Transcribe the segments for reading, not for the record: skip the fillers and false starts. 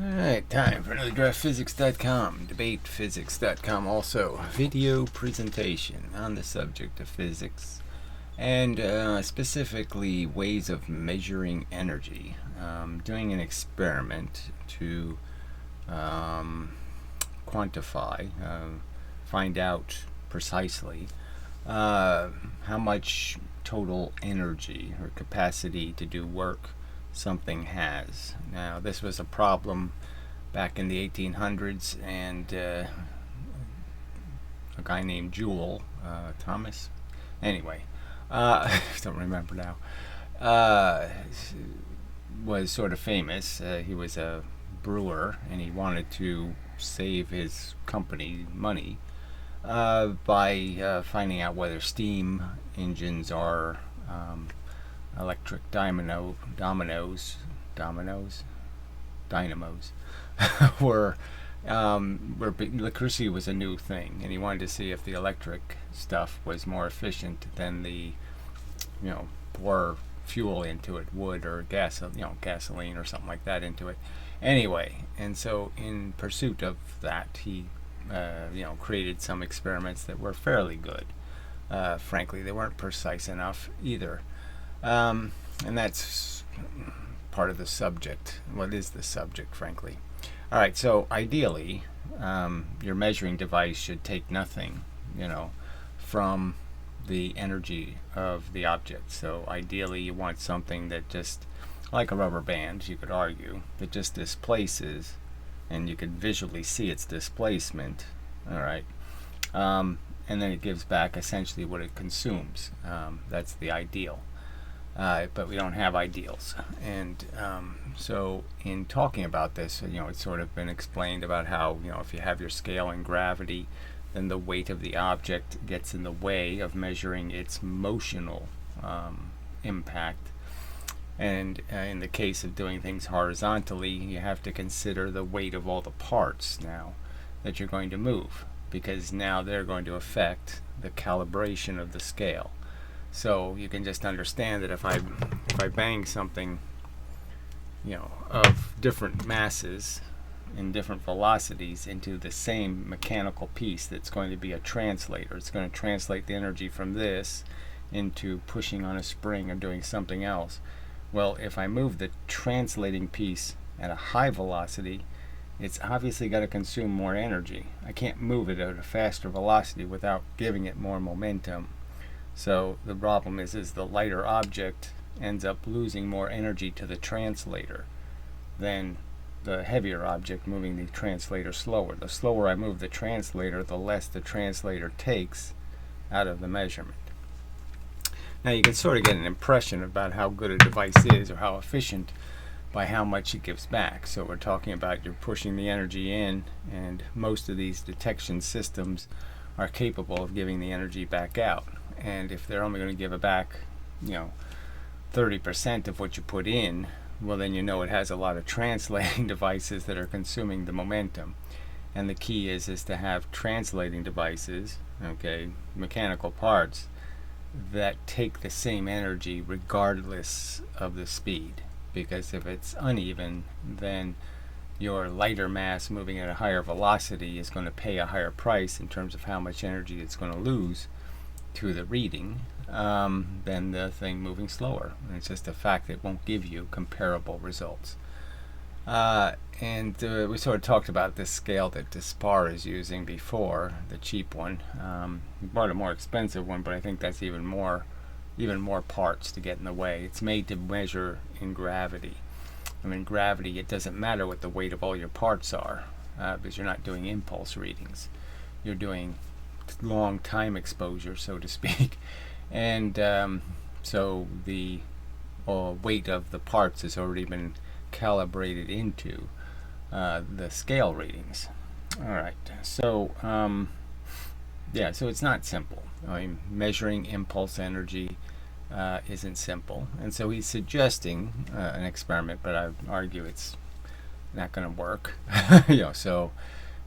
Alright, time for another DraftPhysics.com, DebatePhysics.com also. Video presentation on the subject of physics and specifically ways of measuring energy. Doing an experiment to quantify, find out precisely how much total energy or capacity to do work something has. Now, this was a problem back in the 1800s, and a guy named Joule, Thomas, anyway, don't remember now, was sort of famous. He was a brewer, and he wanted to save his company money by finding out whether steam engines are electric dynamos were where electricity was a new thing, and he wanted to see if the electric stuff was more efficient than the, pour fuel into it, wood or gasoline or something like that into it. Anyway, and so in pursuit of that, he created some experiments that were fairly good. Frankly, they weren't precise enough either. And that's part of the subject. What is the subject, frankly? All right, so ideally, your measuring device should take nothing, from the energy of the object. So ideally, you want something that just, like a rubber band, you could argue, that just displaces, and you could visually see its displacement. All right. And then it gives back essentially what it consumes. That's the ideal. But we don't have ideals. And so in talking about this, it's sort of been explained about how, if you have your scale in gravity, then the weight of the object gets in the way of measuring its motional impact. And in the case of doing things horizontally, you have to consider the weight of all the parts now that you're going to move, because now they're going to affect the calibration of the scale. So you can just understand that if I bang something, of different masses and different velocities into the same mechanical piece, that's going to be a translator. It's going to translate the energy from this into pushing on a spring or doing something else. Well, if I move the translating piece at a high velocity, it's obviously got to consume more energy. I can't move it at a faster velocity without giving it more momentum. So the problem is the lighter object ends up losing more energy to the translator than the heavier object moving the translator slower. The slower I move the translator, the less the translator takes out of the measurement. Now you can sort of get an impression about how good a device is or how efficient by how much it gives back. So we're talking about you're pushing the energy in, and most of these detection systems are capable of giving the energy back out. And if they're only going to give it back, 30% of what you put in, well, then it has a lot of translating devices that are consuming the momentum. And the key is to have translating devices, mechanical parts, that take the same energy regardless of the speed. Because if it's uneven, then your lighter mass moving at a higher velocity is going to pay a higher price in terms of how much energy it's going to lose to the reading than the thing moving slower. And it's just a fact that it won't give you comparable results. And we sort of talked about this scale that Dispar is using before, the cheap one. We bought a more expensive one, but I think that's even more parts to get in the way. It's made to measure in gravity. Gravity, it doesn't matter what the weight of all your parts are, because you're not doing impulse readings. You're doing long time exposure, so to speak. And so the weight of the parts has already been calibrated into the scale readings. All right, so so it's not simple. Measuring impulse energy isn't simple, and so he's suggesting an experiment, but I argue it's not going to work. So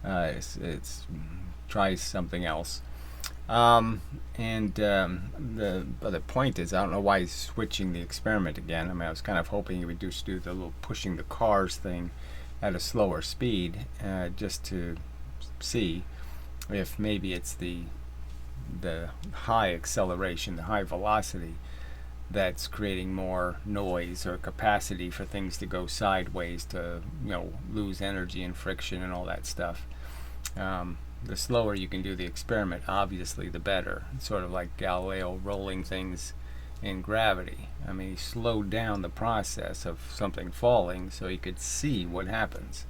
it's try something else. The other point is, I don't know why he's switching the experiment again. I was kind of hoping he would just do the little pushing the cars thing at a slower speed, just to see if maybe it's the high acceleration, the high velocity, that's creating more noise or capacity for things to go sideways, to lose energy and friction and all that stuff. The slower you can do the experiment, obviously, the better. It's sort of like Galileo rolling things in gravity. I mean, he slowed down the process of something falling so he could see what happens.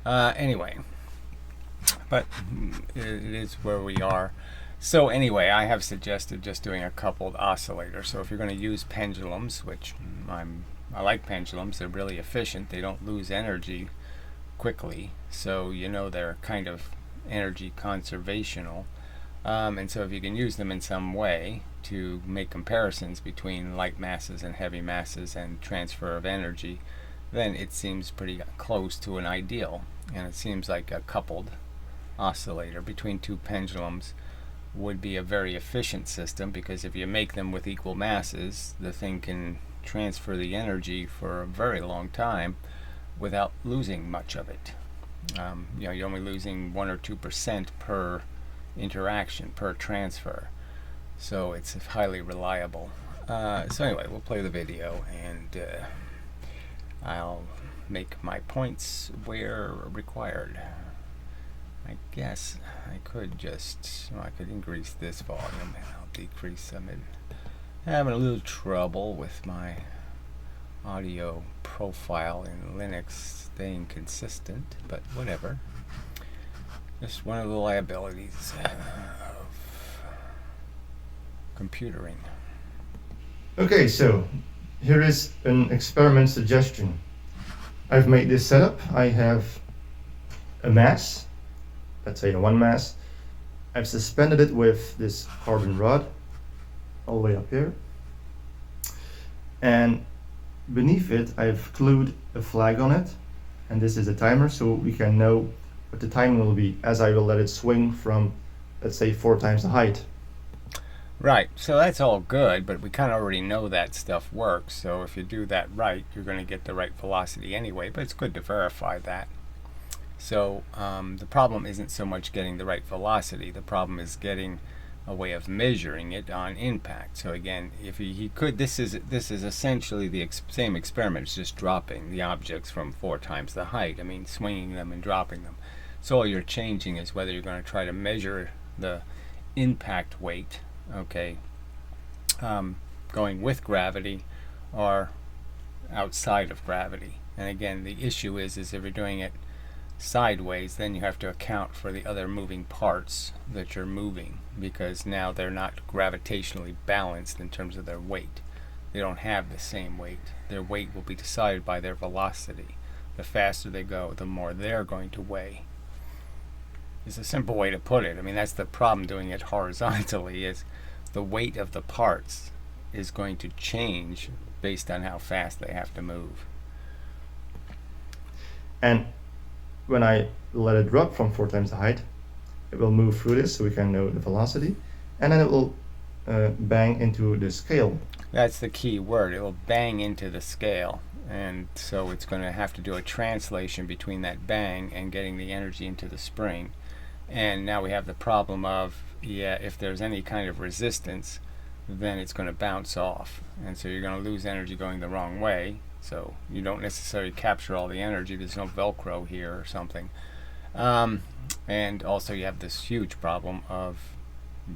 Anyway, but it is where we are. So anyway, I have suggested just doing a coupled oscillator. So if you're going to use pendulums, which I like pendulums, they're really efficient. They don't lose energy quickly, so they're kind of energy conservational. And so if you can use them in some way to make comparisons between light masses and heavy masses and transfer of energy, then it seems pretty close to an ideal. And it seems like a coupled oscillator between two pendulums would be a very efficient system, because if you make them with equal masses, the thing can transfer the energy for a very long time without losing much of it. You're only losing 1 or 2% per interaction, per transfer, so it's highly reliable. So anyway, we'll play the video, and I'll make my points where required. I guess I could I could increase this volume, and I'll decrease some. I'm having a little trouble with my audio profile in Linux staying consistent, but whatever. Just one of the liabilities of computering. Okay, so here is an experiment suggestion. I've made this setup. I have a mass, let's say a 1 mass. I've suspended it with this carbon rod all the way up here. And beneath it, I've glued a flag on it. And this is a timer, so we can know what the time will be as I will let it swing from, let's say, 4 times the height. Right, so that's all good, but we kind of already know that stuff works. So if you do that right, you're going to get the right velocity anyway, but it's good to verify that. So the problem isn't so much getting the right velocity. The problem is getting a way of measuring it on impact. So again, if he could, this is essentially the same experiment. It's just dropping the objects from 4 times the height. I mean, swinging them and dropping them. So all you're changing is whether you're going to try to measure the impact weight, okay, going with gravity or outside of gravity. And again, the issue is if you're doing it sideways, then you have to account for the other moving parts that you're moving, because now they're not gravitationally balanced in terms of their weight. They don't have the same weight. Their weight will be decided by their velocity. The faster they go, the more they're going to weigh. It's a simple way to put it. I mean, that's the problem doing it horizontally, is the weight of the parts is going to change based on how fast they have to move. And when I let it drop from 4 times the height, it will move through this so we can know the velocity, and then it will bang into the scale. That's the key word. It will bang into the scale, and so it's going to have to do a translation between that bang and getting the energy into the spring. And now we have the problem of, if there's any kind of resistance, then it's going to bounce off, and so you're going to lose energy going the wrong way. So you don't necessarily capture all the energy. There's no Velcro here or something. And also you have this huge problem of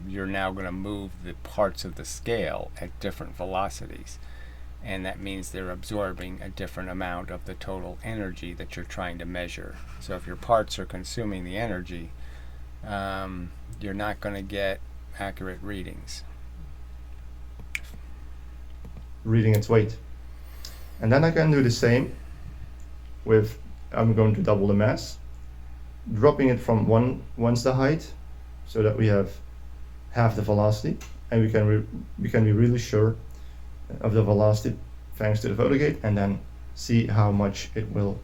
you're now going to move the parts of the scale at different velocities. And that means they're absorbing a different amount of the total energy that you're trying to measure. So if your parts are consuming the energy, you're not going to get accurate readings. Reading its weight. And then I can do the same with, I'm going to double the mass, dropping it from once the height, so that we have half the velocity, and we can be really sure of the velocity thanks to the photo gate, and then see how much it will.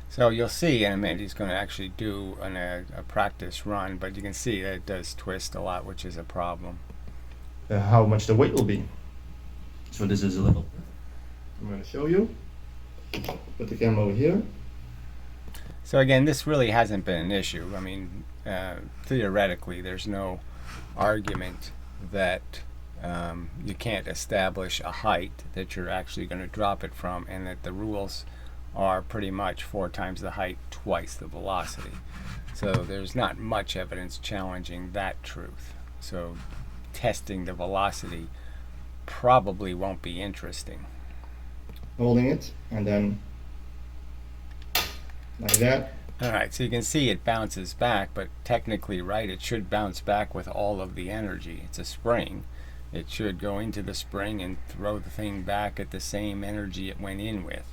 So you'll see in a minute he's going to actually do a practice run, but you can see that it does twist a lot, which is a problem. How much the weight will be. So this is a little. I'm going to show you. Put the camera over here. So again, this really hasn't been an issue. I mean, theoretically, there's no argument that you can't establish a height that you're actually going to drop it from, and that the rules are pretty much 4 times the height, twice the velocity. So there's not much evidence challenging that truth. So testing the velocity probably won't be interesting. Holding it, and then like that. Alright, so you can see it bounces back, but technically, right, it should bounce back with all of the energy. It's a spring. It should go into the spring and throw the thing back at the same energy it went in with.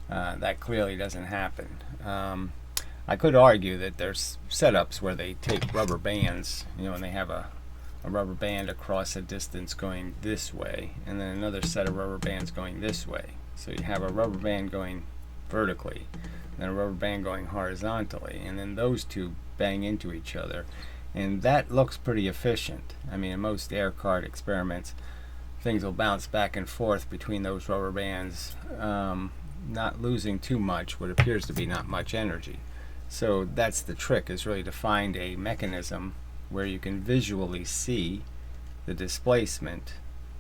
That clearly doesn't happen. I could argue that there's setups where they take rubber bands, and they have a rubber band across a distance going this way, and then another set of rubber bands going this way. So you have a rubber band going vertically, and a rubber band going horizontally, and then those two bang into each other. And that looks pretty efficient. I mean, in most air cart experiments, things will bounce back and forth between those rubber bands, not losing too much, what appears to be not much energy. So that's the trick, is really to find a mechanism where you can visually see the displacement,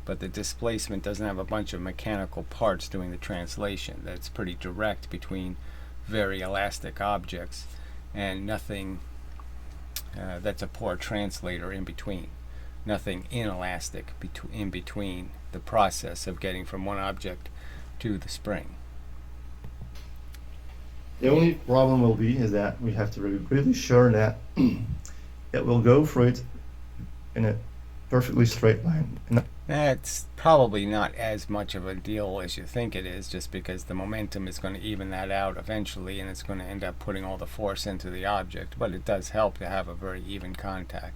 but the displacement doesn't have a bunch of mechanical parts doing the translation. That's pretty direct between very elastic objects, and nothing that's a poor translator in between. Nothing inelastic in between the process of getting from one object to the spring. The only problem will be is that we have to be really sure that it will go through it in a perfectly straight line. That's probably not as much of a deal as you think it is, just because the momentum is going to even that out eventually, and it's going to end up putting all the force into the object. But it does help to have a very even contact.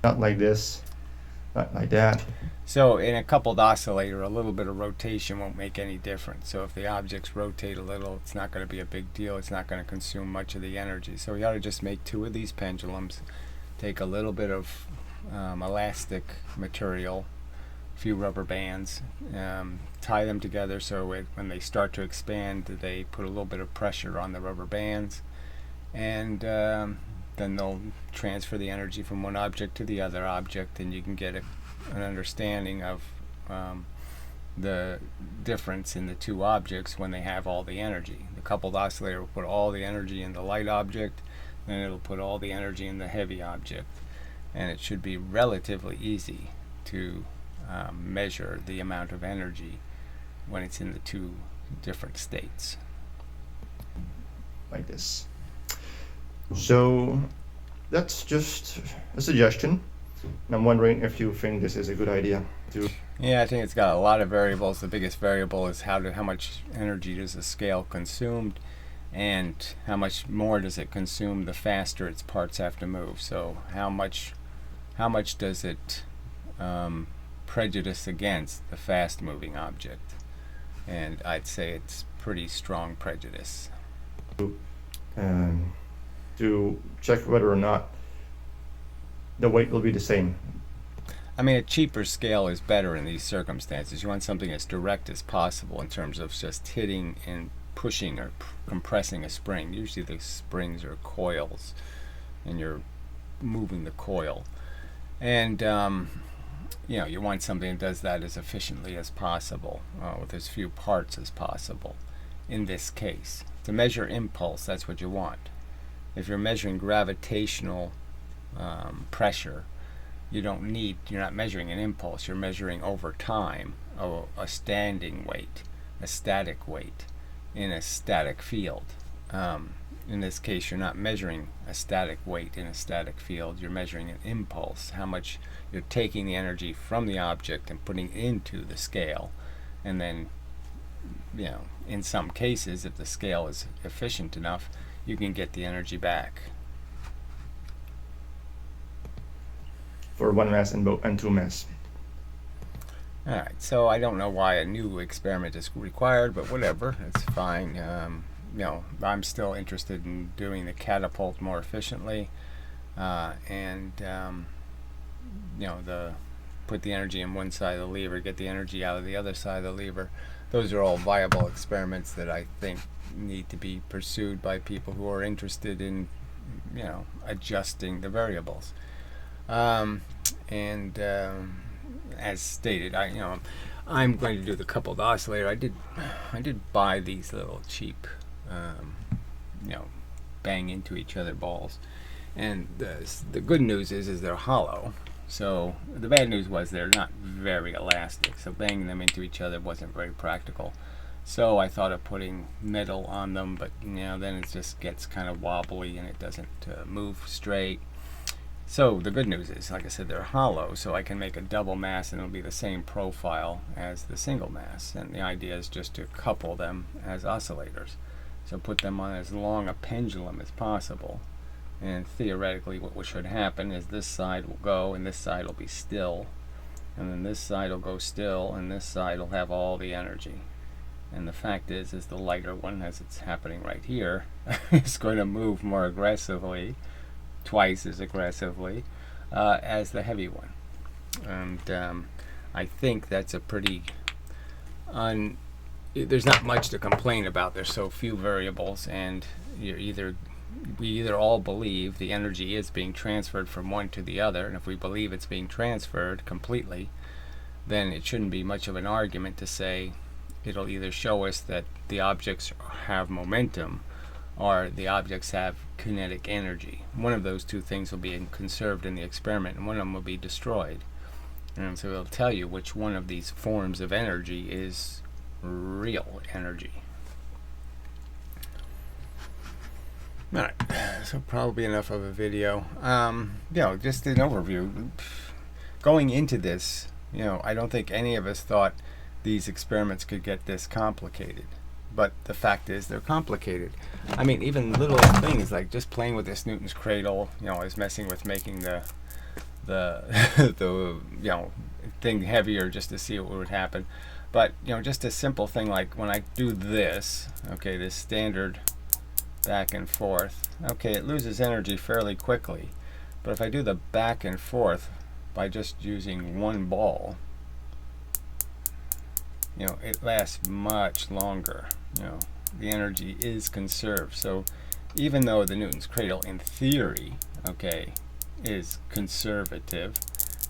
Not like this, not like that. So in a coupled oscillator, a little bit of rotation won't make any difference. So if the objects rotate a little, it's not going to be a big deal. It's not going to consume much of the energy. So we ought to just make 2 of these pendulums, take a little bit of elastic material, a few rubber bands, tie them together so when they start to expand, they put a little bit of pressure on the rubber bands, and then they'll transfer the energy from one object to the other object, and you can get an understanding of the difference in the 2 objects when they have all the energy. The coupled oscillator will put all the energy in the light object, then it'll put all the energy in the heavy object, and it should be relatively easy to measure the amount of energy when it's in the 2 different states. Like this. So that's just a suggestion. And I'm wondering if you think this is a good idea to. Yeah, I think it's got a lot of variables. The biggest variable is how much energy does the scale consume, and how much more does it consume the faster its parts have to move. So how much does it prejudice against the fast moving object? And I'd say it's pretty strong prejudice. To check whether or not the weight will be the same. I mean, a cheaper scale is better in these circumstances. You want something as direct as possible in terms of just hitting and pushing or compressing a spring. Usually the springs are coils, and you're moving the coil. And you want something that does that as efficiently as possible, with as few parts as possible. In this case, to measure impulse, that's what you want. If you're measuring gravitational pressure, you're not measuring an impulse. You're measuring over time a standing weight, a static weight in a static field. In this case, you're not measuring a static weight in a static field. You're measuring an impulse, how much you're taking the energy from the object and putting it into the scale. And then, in some cases, if the scale is efficient enough, you can get the energy back. For 1 mass and 2 mass. Alright, so I don't know why a new experiment is required, but whatever, it's fine. I'm still interested in doing the catapult more efficiently, put the energy in one side of the lever, get the energy out of the other side of the lever. those are all viable experiments that I think need to be pursued by people who are interested in, adjusting the variables. And as stated, I'm going to do the coupled oscillator. I did buy these little cheap, bang into each other balls, and the good news is they're hollow. So the bad news was they're not very elastic. So banging them into each other wasn't very practical. So I thought of putting metal on them, but then it just gets kind of wobbly and it doesn't move straight. So the good news is, like I said, they're hollow, so I can make a double mass and it'll be the same profile as the single mass. And the idea is just to couple them as oscillators. So put them on as long a pendulum as possible. And theoretically what should happen is this side will go and this side will be still. And then this side will go still and this side will have all the energy. And the fact is the lighter one, as it's happening right here, is going to move more aggressively, twice as aggressively as the heavy one. And I think that's a pretty there's not much to complain about. There's so few variables, and we either all believe the energy is being transferred from one to the other, and if we believe it's being transferred completely, then it shouldn't be much of an argument to say it'll either show us that the objects have momentum or the objects have kinetic energy. One of those two things will be conserved in the experiment, and one of them will be destroyed. And so it'll tell you which one of these forms of energy is real energy. Alright, so probably enough of a video. Just an overview. Going into this, I don't think any of us thought these experiments could get this complicated. But the fact is they're complicated. I mean, even little things like just playing with this Newton's cradle, I was messing with making the thing heavier just to see what would happen. But, just a simple thing like when I do this, okay, this standard back and forth, okay, it loses energy fairly quickly. But if I do the back and forth by just using one ball, it lasts much longer. The energy is conserved. So even though the Newton's cradle in theory, okay, is conservative,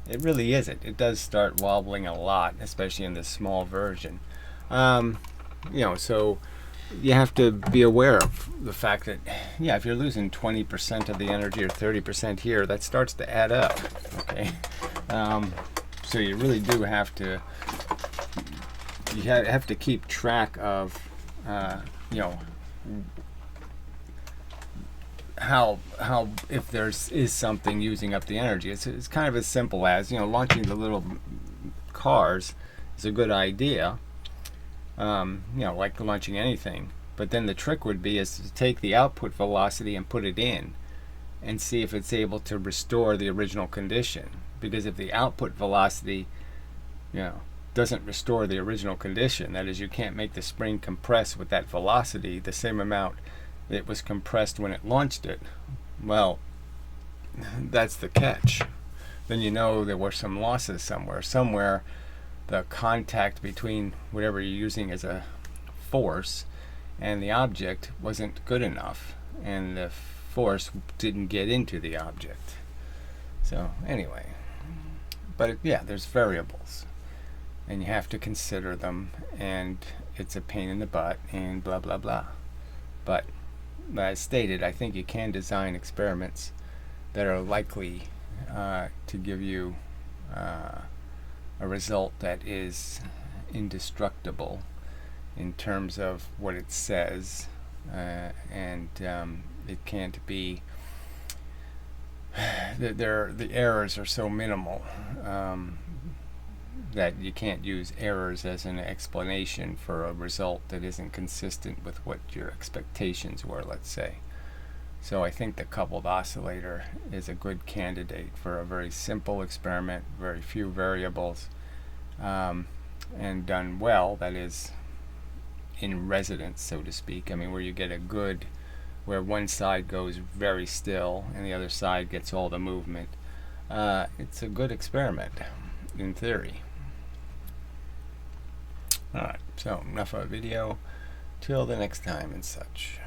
it really isn't. It does start wobbling a lot, especially in this small version. So you have to be aware of the fact that, if you're losing 20% of the energy or 30% here, that starts to add up, okay? So you really do have to keep track of how if is something using up the energy. It's kind of as simple as launching the little cars is a good idea, like launching anything, but then the trick would be is to take the output velocity and put it in and see if it's able to restore the original condition, because if the output velocity doesn't restore the original condition, that is, you can't make the spring compress with that velocity the same amount it was compressed when it launched it, well, that's the catch. Then there were some losses somewhere the contact between whatever you're using as a force and the object wasn't good enough, and the force didn't get into the object. So anyway, but there's variables and you have to consider them, and it's a pain in the butt and blah blah blah. But as stated, I think you can design experiments that are likely to give you a result that is indestructible in terms of what it says, and it can't be. The errors are so minimal that you can't use errors as an explanation for a result that isn't consistent with what your expectations were, let's say. So I think the coupled oscillator is a good candidate for a very simple experiment, very few variables, and done well, that is, in residence, so to speak. I mean, where you get where one side goes very still and the other side gets all the movement. It's a good experiment, in theory. Alright, so enough of a video. Till the next time and such.